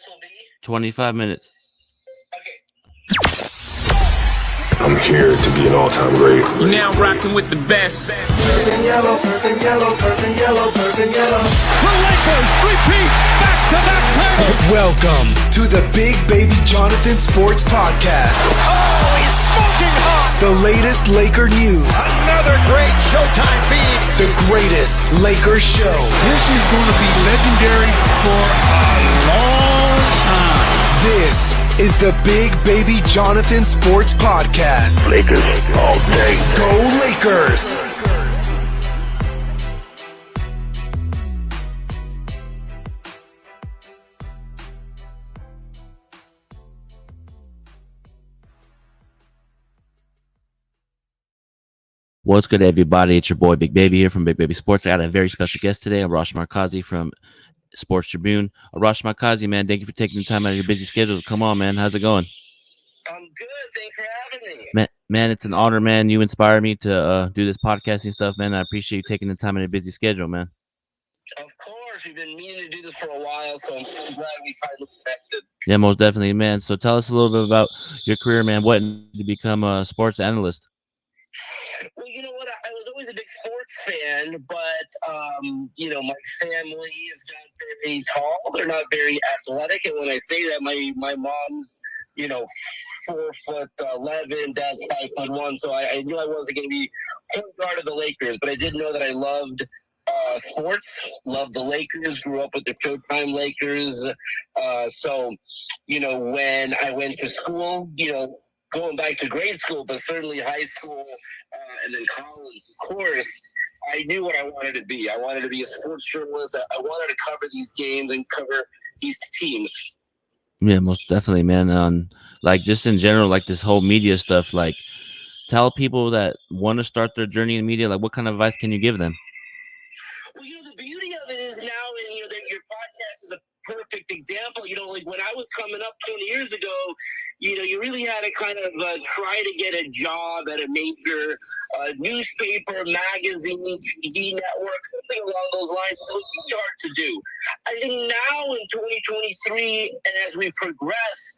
will be? 25 minutes. Okay. I'm here to be an all-time great. You're now rocking with the best. Purple yellow, purple yellow, purple yellow, purple yellow. The Lakers repeat back-to-back titles. Welcome to the Big Baby Jonathan Sports Podcast. Oh, he's smoking hot. The latest Laker news. Another great Showtime feed. The greatest Lakers show. This is going to be legendary for a long time. This is the Big Baby Jonathan Sports Podcast. Lakers all day. Go Lakers! What's good, everybody? It's your boy Big Baby here from Big Baby Sports. I got a very special guest today, Arash MARKZI from Sports Tribune. Arash MARKZI, man, thank you for taking the time out of your busy schedule. Come on, man. How's it going? I'm good. Thanks for having me. Man, it's an honor, man. You inspire me to do this podcasting stuff, man. I appreciate you taking the time in a busy schedule, man. Of course. We've been meaning to do this for a while, so I'm really glad we finally connected. Yeah, most definitely, man. So tell us a little bit about your career, man. What to become a sports analyst? Well, you know what? I was always a big sports fan, but, my family is not very tall. They're not very athletic. And when I say that, my mom's, 4'11", dad's 5'1". So I knew I wasn't going to be point guard of the Lakers, but I did know that I loved sports, loved the Lakers, grew up with the Showtime Lakers. So, when I went to school, going back to grade school, but certainly high school and then college, of course, I knew what I wanted to be. I wanted to be a sports journalist. I wanted to cover these games and cover these teams. Yeah, most definitely, man. Like just in general, like this whole media stuff, like tell people that want to start their journey in media, like what kind of advice can you give them? Well, the beauty of it is now, and that your podcast is a perfect example. Like when I was coming up 20 years ago, you really had to kind of try to get a job at a major newspaper, magazine, TV network, something along those lines. It was really hard to do. I think now in 2023, and as we progress,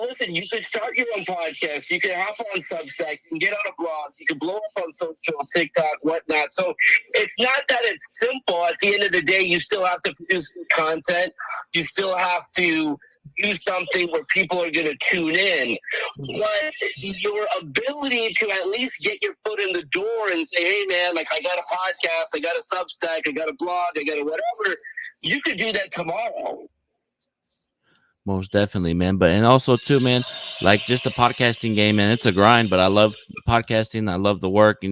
listen, you could start your own podcast. You can hop on Substack. You can get on a blog. You can blow up on social, TikTok, whatnot. So it's not that it's simple. At the end of the day, you still have to produce content. You still have to do something where people are going to tune in. But your ability to at least get your foot in the door and say, hey, man, like I got a podcast, I got a Substack, I got a blog, I got a whatever, you could do that tomorrow. Most definitely, man. But and also too, man, like just the podcasting game, man, it's a grind, but I love podcasting. I love the work.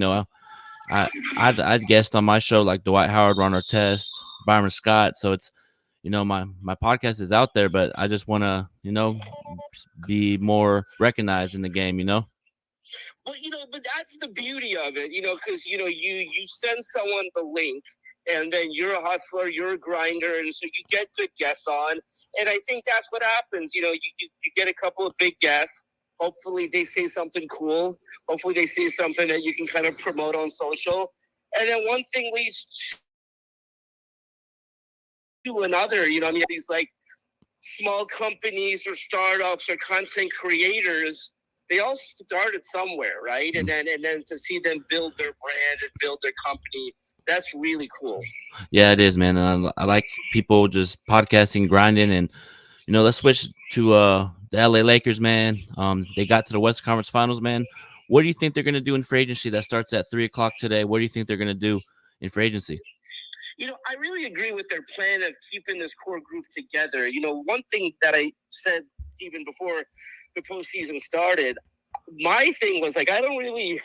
I'd guest on my show like Dwight Howard, Ron Artest, Byron Scott. So it's, my podcast is out there, but I just want to, be more recognized in the game, Well, but that's the beauty of it, because, you send someone the link and then you're a hustler, you're a grinder. And so you get good guests on. And I think that's what happens. You get a couple of big guests. Hopefully they say something cool. Hopefully they say something that you can kind of promote on social. And then one thing leads to another. These like small companies or startups or content creators, they all started somewhere, right? And then to see them build their brand and build their company, that's really cool. Yeah, it is, man. I like people just podcasting, grinding, and let's switch to the LA Lakers, man. They got to the West Conference Finals, man. What do you think they're going to do in free agency? That starts at 3:00 today. What do you think they're going to do in free agency? I really agree with their plan of keeping this core group together. One thing that I said even before the postseason started, my thing was like, I don't really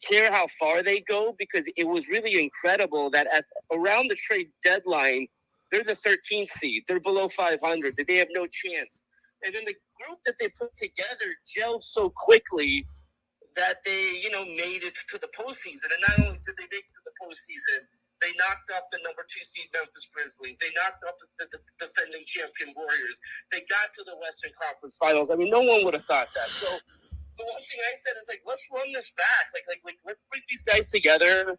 care how far they go, because it was really incredible that around the trade deadline, they're the 13th seed. They're below 500. They have no chance. And then the group that they put together gelled so quickly that they, made it to the postseason. And not only did they make it to the postseason, they knocked off the number 2 seed Memphis Grizzlies. They knocked off the defending champion Warriors. They got to the Western Conference Finals. I mean, no one would have thought that. So the one thing I said is, let's run this back. Like let's bring these guys together,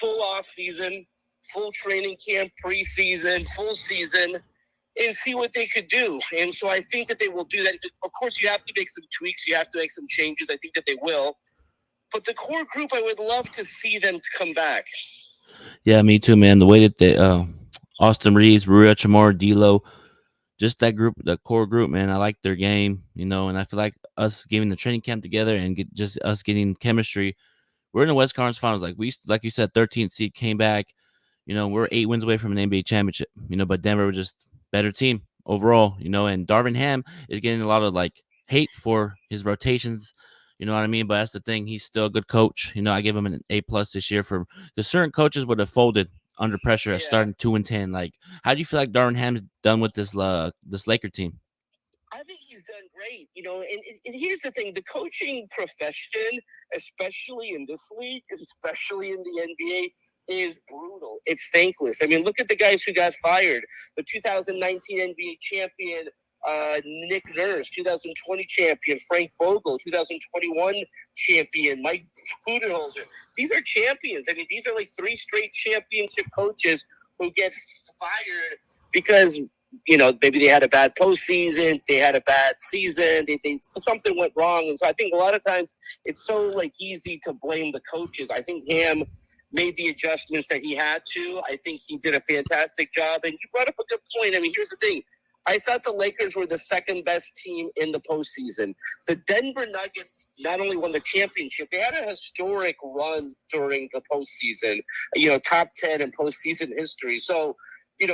full off season, full training camp, preseason, full season, and see what they could do. And so I think that they will do that. Of course, you have to make some tweaks. You have to make some changes. I think that they will. But the core group, I would love to see them come back. Yeah, me too, man. The way that they Austin Reeves, Rui Chamorro, D'Lo, just that group, the core group, man. I like their game, and I feel like us getting the training camp together and just us getting chemistry. We're in the West Conference Finals, like you said, 13th seed came back. We're 8 wins away from an NBA championship. But Denver was just better team overall. And Darvin Ham is getting a lot of hate for his rotations. You know what I mean? But that's the thing. He's still a good coach. I give him an A+ this year because certain coaches would have folded under pressure at starting 2-10. How do you feel like Darvin Ham's done with this Laker team? I think he's done great, and here's the thing. The coaching profession, especially in this league, especially in the NBA, is brutal. It's thankless. I mean, look at the guys who got fired. The 2019 NBA champion, Nick Nurse, 2020 champion, Frank Vogel, 2021 champion, Mike Budenholzer. These are champions. I mean, these are 3 straight championship coaches who get fired because maybe they had a bad postseason, they had a bad season, something went wrong. And so I think a lot of times it's so easy to blame the coaches. I think Ham made the adjustments that he had to. I think he did a fantastic job. And you brought up a good point. I mean, here's the thing. I thought the Lakers were the second best team in the postseason. The Denver Nuggets not only won the championship, they had a historic run during the postseason, top 10 in postseason history. So, did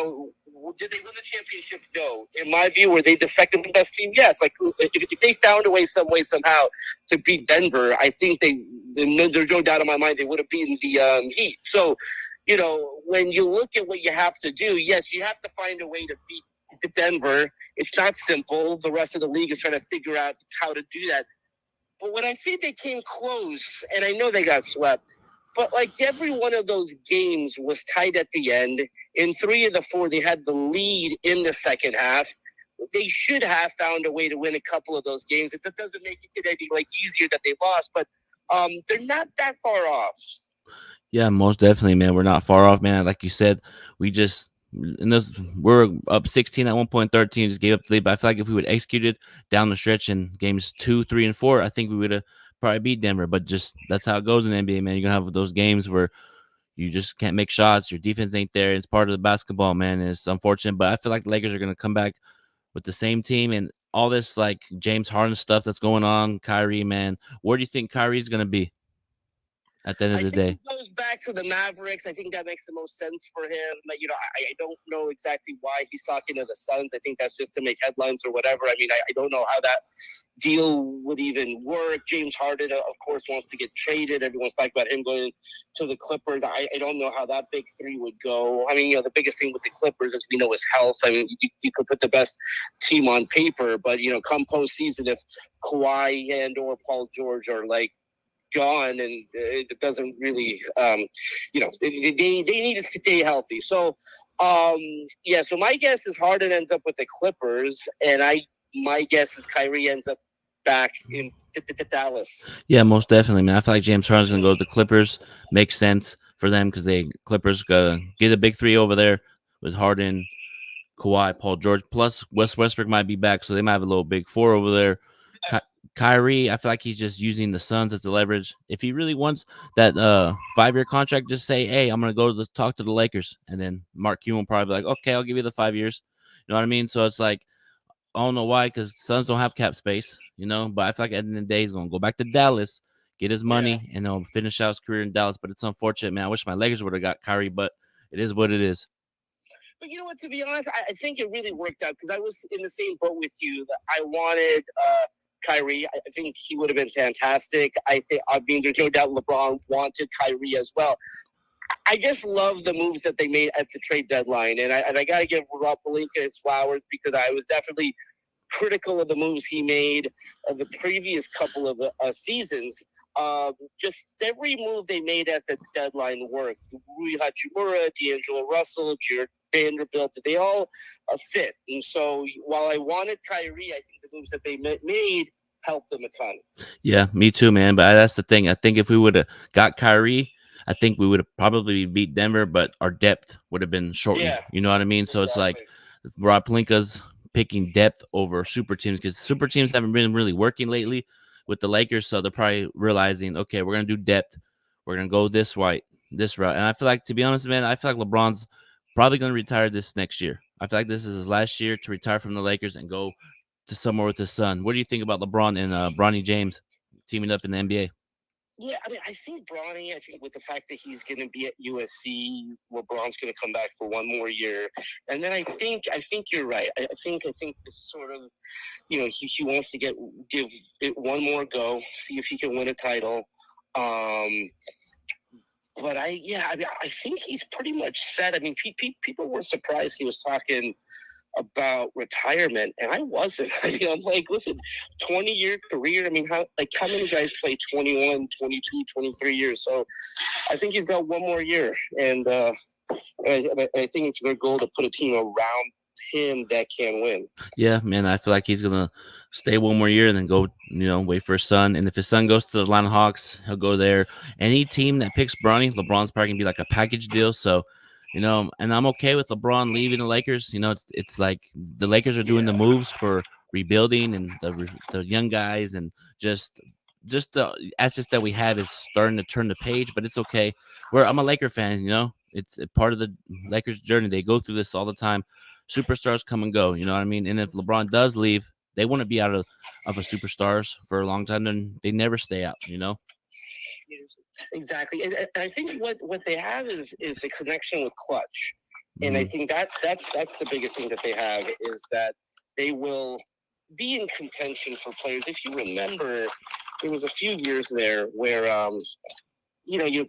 they win the championship? No. In my view, were they the second best team? Yes. If they found a way, somehow to beat Denver, I think there's no doubt in my mind they would have beaten the Heat. So, when you look at what you have to do, yes, you have to find a way to beat Denver. It's not simple. The rest of the league is trying to figure out how to do that. But when I say they came close, and I know they got swept, but every one of those games was tight at the end. In 3 of the 4, they had the lead in the second half. They should have found a way to win a couple of those games. It doesn't make it any easier that they lost, but they're not that far off. Yeah, most definitely, man. We're not far off, man. Like you said, we're up 16 at 1.13, just gave up the lead. But I feel like if we would executed down the stretch in games 2, 3, and 4, I think we would have probably beat Denver. But just that's how it goes in the NBA, man. You're gonna have those games where you just can't make shots. Your defense ain't there. It's part of the basketball, man. And it's unfortunate, but I feel like the Lakers are gonna come back with the same team and all this James Harden stuff that's going on. Kyrie, man, where do you think Kyrie's gonna be at the end of the day? He goes back to the Mavericks. I think that makes the most sense for him. I don't know exactly why he's talking to the Suns. I think that's just to make headlines or whatever. I mean, I don't know how that deal would even work. James Harden, of course, wants to get traded. Everyone's talking about him going to the Clippers. I don't know how that big 3 would go. I mean, the biggest thing with the Clippers, as we know, is health. I mean, you could put the best team on paper, but, come postseason, if Kawhi and or Paul George are gone, and it doesn't really, they need to stay healthy. So, so my guess is Harden ends up with the Clippers, and my guess is Kyrie ends up back in Dallas. Yeah, most definitely, man. I feel like James Harden's gonna go to the Clippers. Makes sense for them because Clippers gotta get a big 3 over there with Harden, Kawhi, Paul George, plus Westbrook might be back, so they might have a little big 4 over there. Kyrie, I feel like he's just using the Suns as the leverage. If he really wants that 5-year contract, just say, hey, I'm going to go talk to the Lakers. And then Mark Cuban will probably be like, okay, I'll give you the 5 years. You know what I mean? So it's I don't know why, because Suns don't have cap space, but I feel like at the end of the day, he's going to go back to Dallas, get his money, and he'll finish out his career in Dallas. But it's unfortunate, man. I wish my Lakers would have got Kyrie, but it is what it is. But you know what, to be honest, I think it really worked out because I was in the same boat with you. That I wanted Kyrie. I think he would have been fantastic. I mean, there's no doubt LeBron wanted Kyrie as well. I just love the moves that they made at the trade deadline. And I got to give Rob Pelinka his flowers because I was definitely critical of the moves he made of the previous couple of seasons. Just every move they made at the deadline worked. Rui Hachimura, D'Angelo Russell, Jared Vanderbilt, they all fit. And so while I wanted Kyrie, I think the moves that they made helped them a ton. Yeah, me too, man. But that's the thing. I think if we would have got Kyrie, I think we would have probably beat Denver, but our depth would have been shortened. Yeah. You know what I mean? So it's like Rob Pelinka's picking depth over super teams because super teams haven't been really working lately with the Lakers. So they're probably realizing, okay, we're gonna do depth. We're gonna go this route. And I feel like, to be honest, man, I feel like LeBron's probably gonna retire this next year. I feel like this is his last year to retire from the Lakers and go to somewhere with his son. What do you think about LeBron and Bronny James teaming up in the NBA? Yeah, I mean, I think Bronny, I think with the fact that he's going to be at USC, LeBron's going to come back for one more year. And then I think you're right. I think this sort of, he wants to give it one more go, see if he can win a title. But I think he's pretty much set. I mean, people were surprised he was talking about retirement, and I wasn't. I mean, I'm like, listen, 20-year career. I mean, how many guys play 21, 22, 23 years? So I think he's got one more year, and I think it's their goal to put a team around him that can win. Yeah, man, I feel like he's gonna stay one more year and then go, wait for his son. And if his son goes to the Atlanta Hawks, he'll go there. Any team that picks Bronny, LeBron's probably gonna be like a package deal. So, and I'm okay with LeBron leaving the Lakers. It's like the Lakers are doing the moves for rebuilding and the young guys, and just the assets that we have is starting to turn the page. But it's okay. I'm a Laker fan. It's a part of the Lakers journey. They go through this all the time. Superstars come and go. You know what I mean? And if LeBron does leave, they want to be out of a superstars for a long time. Then they never stay out. Exactly, and I think what they have is a connection with Clutch, and I think that's the biggest thing that they have is that they will be in contention for players. If you remember, there was a few years there where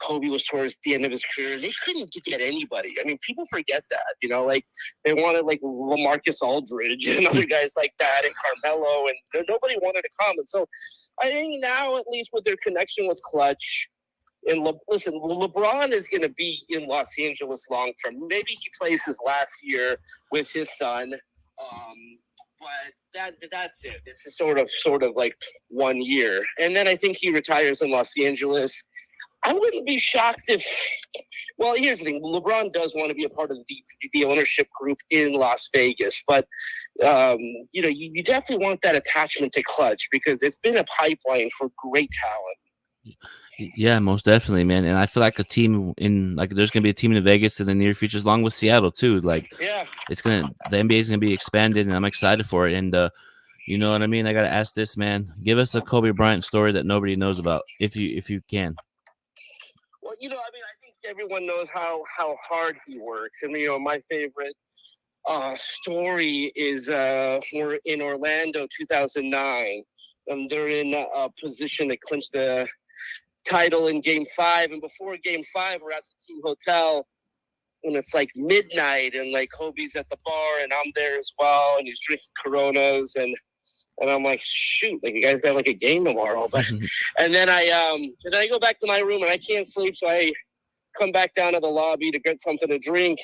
Kobe was towards the end of his career. They couldn't get anybody. I mean, people forget that. Like they wanted like LaMarcus Aldridge and other guys like that, and Carmelo, and nobody wanted to come. And so I think now, at least with their connection with Clutch. And listen, LeBron is going to be in Los Angeles long term. Maybe he plays his last year with his son, but that's it. This is sort of like 1 year, and then I think he retires in Los Angeles. I wouldn't be shocked if. Well, here's the thing: LeBron does want to be a part of the ownership group in Las Vegas, but you definitely want that attachment to Clutch because it's been a pipeline for great talent. Yeah, most definitely, man. And I feel like there's gonna be a team in Vegas in the near future, along with Seattle too. Like, yeah, the NBA is gonna be expanded, and I'm excited for it. And you know what I mean? I gotta ask this, man. Give us a Kobe Bryant story that nobody knows about, if you can. Well, I think everyone knows how hard he works, and my favorite story is we're in Orlando, 2009. They're in a position to clinch the title in Game 5, and before Game 5, we're at the team hotel, and it's like midnight, and like Kobe's at the bar, and I'm there as well, and he's drinking Coronas, and I'm like, shoot, like you guys got like a game tomorrow, but and then I go back to my room and I can't sleep, so I come back down to the lobby to get something to drink,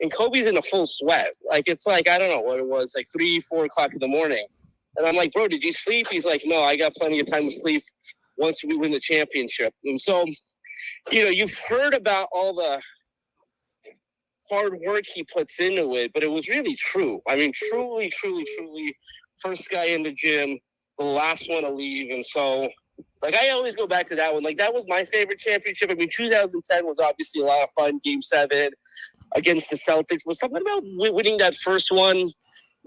and Kobe's in a full sweat, like it's like I don't know what it was, like 3-4 o'clock in the morning, and I'm like, bro, did you sleep? He's like, no, I got plenty of time to sleep once we win the championship. And so, you've heard about all the hard work he puts into it, but it was really true. I mean, truly, truly, truly, first guy in the gym, the last one to leave. And so, like, I always go back to that one. Like, that was my favorite championship. I mean, 2010 was obviously a lot of fun. Game 7 against the Celtics was something about winning that first one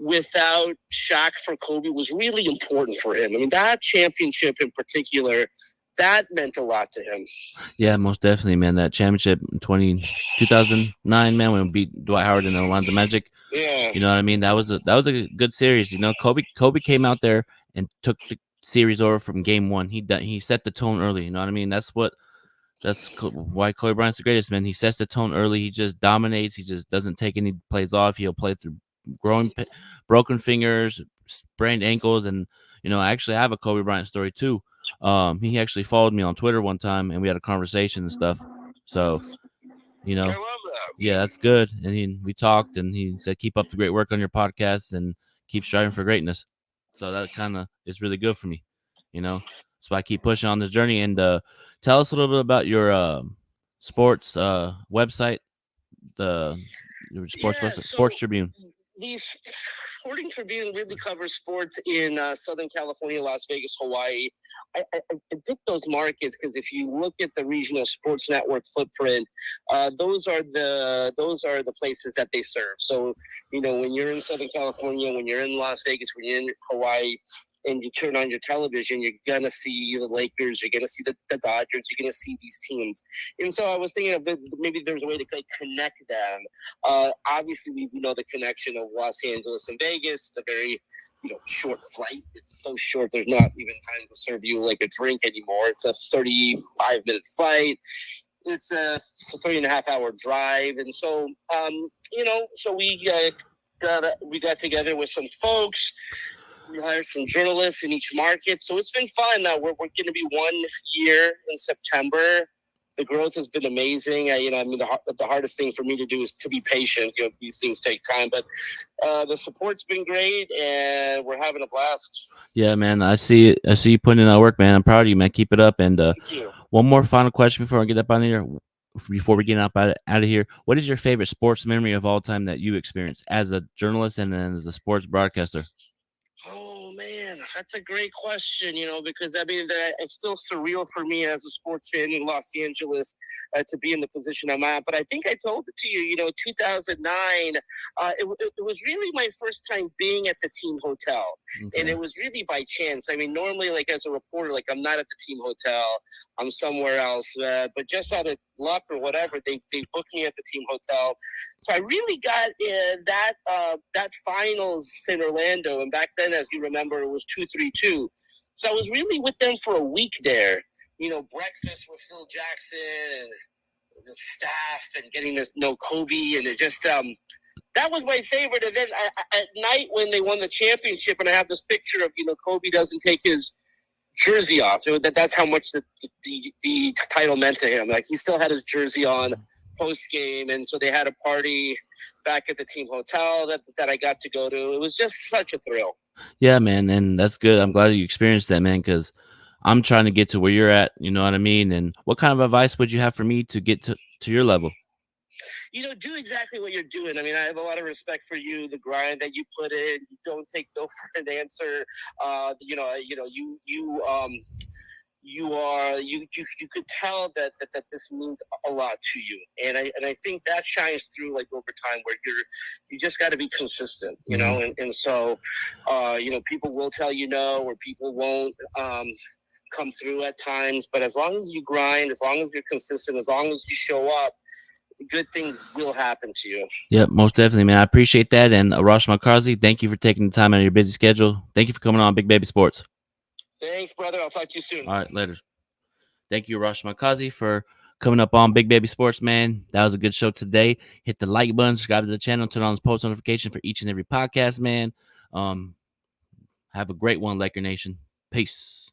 without Shaq for Kobe was really important for him. I mean, that championship in particular, that meant a lot to him. Yeah, most definitely, man. That championship in 2009, man, when we beat Dwight Howard in the Orlando Magic. Yeah. You know what I mean? That was a good series. Kobe came out there and took the series over from Game 1. He set the tone early. You know what I mean? That's why Kobe Bryant's the greatest, man. He sets the tone early. He just dominates. He just doesn't take any plays off. He'll play through broken fingers, sprained ankles, and I actually have a Kobe Bryant story too. He actually followed me on Twitter one time, and we had a conversation and stuff. So, I love that. yeah, that's good. And we talked, and he said, "Keep up the great work on your podcast, and keep striving for greatness." So that kind of is really good for me, So I keep pushing on this journey. And tell us a little bit about your sports website, the sports Yeah, website, so Sports Tribune. the Sporting Tribune really covers sports in Southern California, Las Vegas, Hawaii. I picked those markets because if you look at the regional sports network footprint, those are the places that they serve. So, when you're in Southern California, when you're in Las Vegas, when you're in Hawaii, and you turn on your television, you're going to see the Lakers, you're going to see the Dodgers, you're going to see these teams. And so I was thinking of maybe there's a way to connect them. Obviously, we know the connection of Los Angeles and Vegas. It's a very, short flight. It's so short, there's not even time to serve you like a drink anymore. It's a 35-minute flight. It's a 3.5-hour drive. And so, so we got together with some folks. We hired some journalists in each market. So it's been fun. We're going to be 1 year in September. The growth has been amazing. The hardest thing for me to do is to be patient. These things take time, but the support's been great, and we're having a blast. Yeah, man. I see you putting in that work, man. I'm proud of you, man. Keep it up. And Thank you. one more final question before I get up out of here. Before we get out of here, what is your favorite sports memory of all time that you experienced as a journalist and then as a sports broadcaster? Oh, man, that's a great question, because it's still surreal for me as a sports fan in Los Angeles to be in the position I'm at. But I think I told it to you, 2009, it was really my first time being at the team hotel. Okay. And it was really by chance. Normally, like as a reporter, like I'm not at the team hotel, I'm somewhere else. But just out of luck or whatever, they booked me at the team hotel. So I really got that finals in Orlando. And back then, as you remember, it was 2-3-2. So I was really with them for a week there. Breakfast with Phil Jackson and the staff and getting to know Kobe. And it just, that was my favorite. And then at night when they won the championship, and I have this picture of, Kobe doesn't take his jersey off. That's how much the title meant to him. Like, he still had his jersey on post game, and so they had a party back at the team hotel that I got to go to. It was just such a thrill. Yeah, man, and that's good. I'm glad you experienced that, man, because I'm trying to get to where you're at. You know what I mean? And what kind of advice would you have for me to get to your level? Do exactly what you're doing. I have a lot of respect for you, the grind that you put in. You don't take no for an answer. You could tell that this means a lot to you, and I think that shines through like over time, where you just got to be consistent, and so people will tell you no, or people won't come through at times, but as long as you grind, as long as you're consistent, as long as you show up, good things will happen to you. Yeah, most definitely, man. I appreciate that. And Arash MARKZI, thank you for taking the time out of your busy schedule. Thank you for coming on Big Baby Sports. Thanks, brother. I'll talk to you soon. All right, later. Thank you, Arash MARKZI, for coming up on Big Baby Sports, man. That was a good show today. Hit the like button, subscribe to the channel, turn on post notification for each and every podcast, man. Have a great one, Laker Nation. Peace.